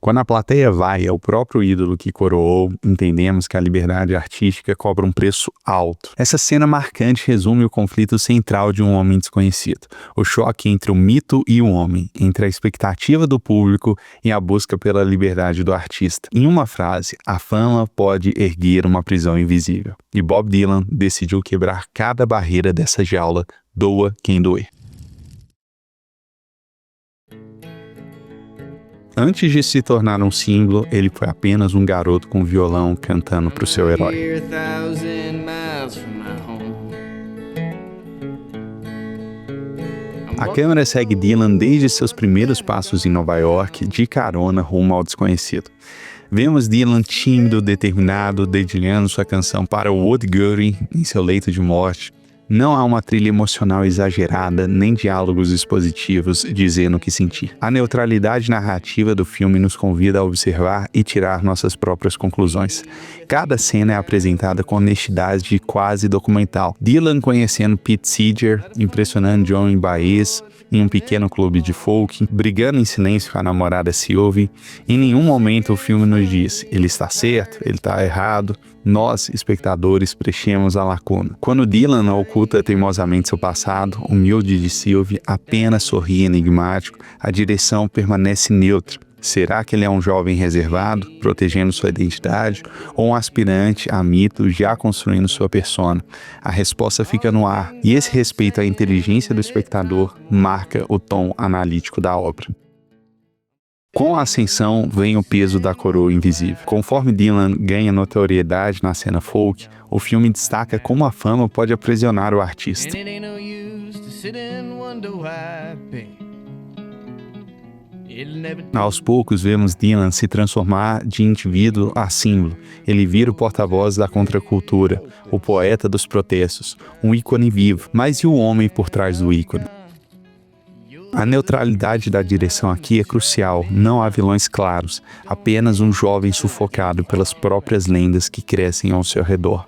Quando a plateia vai ao próprio ídolo que coroou, entendemos que a liberdade artística cobra um preço alto. Essa cena marcante resume o conflito central de um homem desconhecido, o choque entre o mito e o homem, entre a expectativa do público e a busca pela liberdade do artista. Em uma frase, a fama pode erguer uma prisão invisível, e Bob Dylan decidiu quebrar cada barreira dessa jaula, doa quem doer. Antes de se tornar um símbolo, ele foi apenas um garoto com violão cantando para o seu herói. A câmera segue Dylan desde seus primeiros passos em Nova York, de carona rumo ao desconhecido. Vemos Dylan tímido, determinado, dedilhando sua canção para Woody Guthrie em seu leito de morte. Não há uma trilha emocional exagerada, nem diálogos expositivos dizendo o que sentir. A neutralidade narrativa do filme nos convida a observar e tirar nossas próprias conclusões. Cada cena é apresentada com honestidade quase documental. Dylan conhecendo Pete Seeger, impressionando Joan Baez em um pequeno clube de folk, brigando em silêncio com a namorada Sylvie. Em nenhum momento o filme nos diz, ele está certo, ele está errado. Nós, espectadores, preenchemos a lacuna. Quando Dylan oculta teimosamente seu passado, humilde de Sylvie apenas sorri enigmático, a direção permanece neutra. Será que ele é um jovem reservado, protegendo sua identidade, ou um aspirante a mito já construindo sua persona? A resposta fica no ar, e esse respeito à inteligência do espectador marca o tom analítico da obra. Com a ascensão vem o peso da coroa invisível. Conforme Dylan ganha notoriedade na cena folk, o filme destaca como a fama pode aprisionar o artista. Aos poucos vemos Dylan se transformar de indivíduo a símbolo. Ele vira o porta-voz da contracultura, o poeta dos protestos, um ícone vivo. Mas e o homem por trás do ícone? A neutralidade da direção aqui é crucial, não há vilões claros, apenas um jovem sufocado pelas próprias lendas que crescem ao seu redor.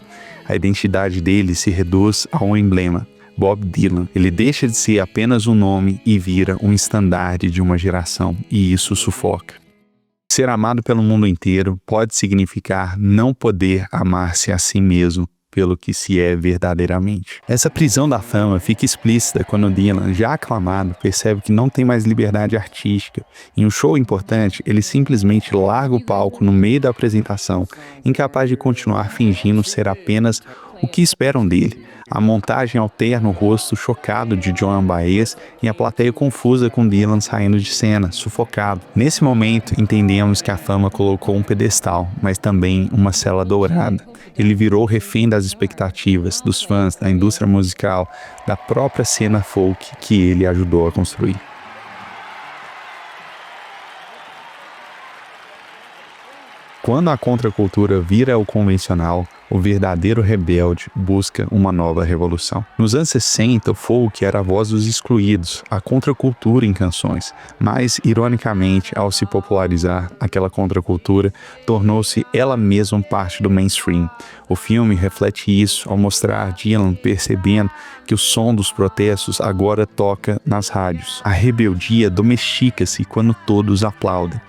A identidade dele se reduz a um emblema, Bob Dylan. Ele deixa de ser apenas um nome e vira um estandarte de uma geração, e isso sufoca. Ser amado pelo mundo inteiro pode significar não poder amar-se a si mesmo pelo que se é verdadeiramente. Essa prisão da fama fica explícita quando Dylan, já aclamado, percebe que não tem mais liberdade artística. Em um show importante, ele simplesmente larga o palco no meio da apresentação, incapaz de continuar fingindo ser apenas o que esperam dele. A montagem alterna o rosto chocado de Joan Baez e a plateia confusa com Dylan saindo de cena, sufocado. Nesse momento, entendemos que a fama colocou um pedestal, mas também uma cela dourada. Ele virou refém das expectativas, dos fãs, da indústria musical, da própria cena folk que ele ajudou a construir. Quando a contracultura vira o convencional, o verdadeiro rebelde busca uma nova revolução. Nos anos 60, o folk era a voz dos excluídos, a contracultura em canções, mas, ironicamente, ao se popularizar, aquela contracultura tornou-se ela mesma parte do mainstream. O filme reflete isso ao mostrar Dylan percebendo que o som dos protestos agora toca nas rádios. A rebeldia domestica-se quando todos aplaudem.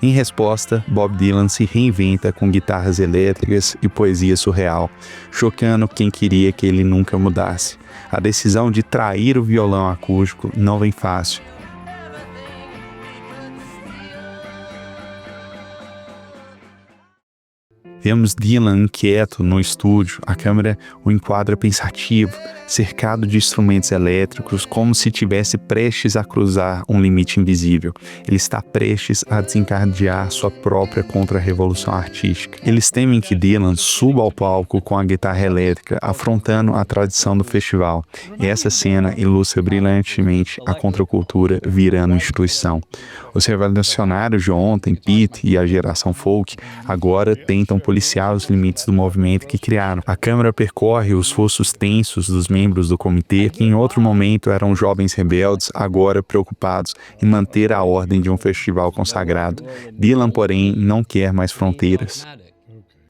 Em resposta, Bob Dylan se reinventa com guitarras elétricas e poesia surreal, chocando quem queria que ele nunca mudasse. A decisão de trair o violão acústico não vem fácil. Vemos Dylan inquieto no estúdio, a câmera o enquadra pensativo, cercado de instrumentos elétricos, como se estivesse prestes a cruzar um limite invisível. Ele está prestes a desencadear sua própria contra-revolução artística. Eles temem que Dylan suba ao palco com a guitarra elétrica, afrontando a tradição do festival. E essa cena ilustra brilhantemente a contracultura virando instituição. Os revolucionários de ontem, Pete e a geração folk, agora tentam policiar os limites do movimento que criaram. A câmera percorre os rostos tensos dos membros do comitê, que em outro momento eram jovens rebeldes, agora preocupados em manter a ordem de um festival consagrado. Dylan, porém, não quer mais fronteiras.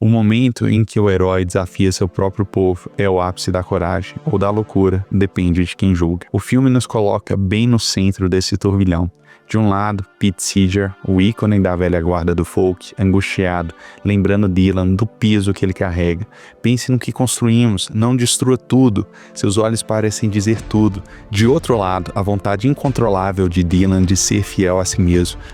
O momento em que o herói desafia seu próprio povo é o ápice da coragem ou da loucura, depende de quem julga. O filme nos coloca bem no centro desse turbilhão. De um lado, Pete Seeger, o ícone da velha guarda do folk, angustiado, lembrando Dylan do peso que ele carrega. Pense no que construímos, não destrua tudo. Seus olhos parecem dizer tudo. De outro lado, a vontade incontrolável de Dylan de ser fiel a si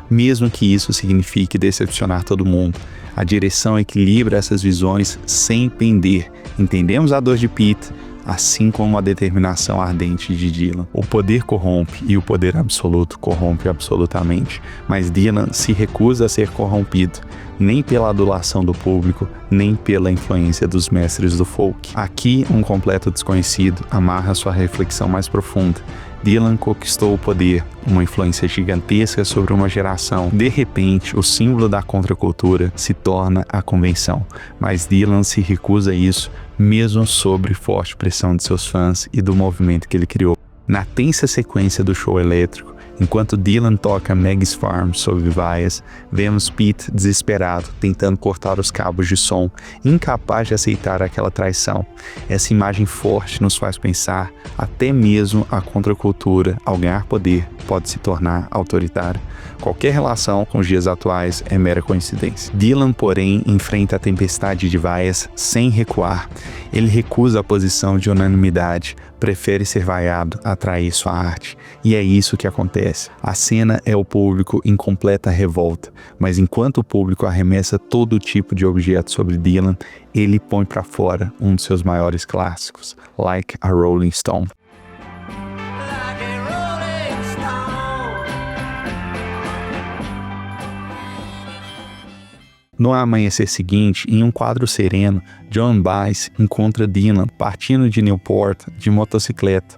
mesmo que isso signifique decepcionar todo mundo. A direção equilibra essas visões sem pender. Entendemos a dor de Pete, assim como a determinação ardente de Dylan. O poder corrompe e o poder absoluto corrompe absolutamente, mas Dylan se recusa a ser corrompido, nem pela adulação do público, nem pela influência dos mestres do folk. Aqui, um completo desconhecido amarra sua reflexão mais profunda. Dylan conquistou o poder, uma influência gigantesca sobre uma geração. De repente, o símbolo da contracultura se torna a convenção, mas Dylan se recusa a isso, mesmo sob forte pressão de seus fãs e do movimento que ele criou. Na tensa sequência do show elétrico, enquanto Dylan toca Maggie's Farm sob vaias, vemos Pete desesperado, tentando cortar os cabos de som, incapaz de aceitar aquela traição. Essa imagem forte nos faz pensar, até mesmo a contracultura, ao ganhar poder, pode se tornar autoritária. Qualquer relação com os dias atuais é mera coincidência. Dylan, porém, enfrenta a tempestade de vaias sem recuar. Ele recusa a posição de unanimidade, prefere ser vaiado, atrair sua arte. E é isso que acontece. A cena é o público em completa revolta, mas enquanto o público arremessa todo tipo de objeto sobre Dylan, ele põe para fora um de seus maiores clássicos, Like a Rolling Stone. No amanhecer seguinte, em um quadro sereno, Joan Baez encontra Dylan partindo de Newport de motocicleta.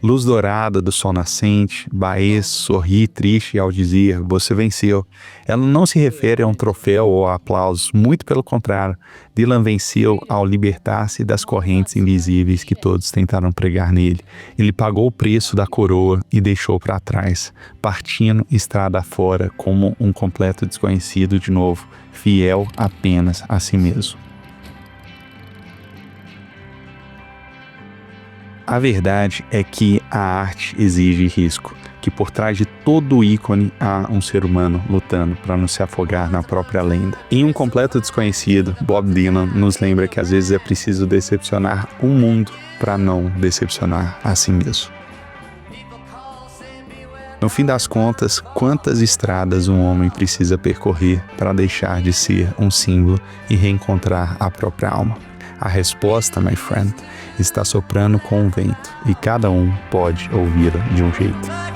Luz dourada do sol nascente, Baez sorri triste ao dizer, você venceu. Ela não se refere a um troféu ou a aplausos, muito pelo contrário. Dylan venceu ao libertar-se das correntes invisíveis que todos tentaram pregar nele. Ele pagou o preço da coroa e deixou para trás, partindo estrada afora como um completo desconhecido de novo, fiel apenas a si mesmo. A verdade é que a arte exige risco, que por trás de todo ícone há um ser humano lutando para não se afogar na própria lenda. Em Um Completo Desconhecido, Bob Dylan nos lembra que às vezes é preciso decepcionar o mundo para não decepcionar a si mesmo. No fim das contas, quantas estradas um homem precisa percorrer para deixar de ser um símbolo e reencontrar a própria alma? A resposta, my friend, está soprando com o vento e cada um pode ouvi-la de um jeito.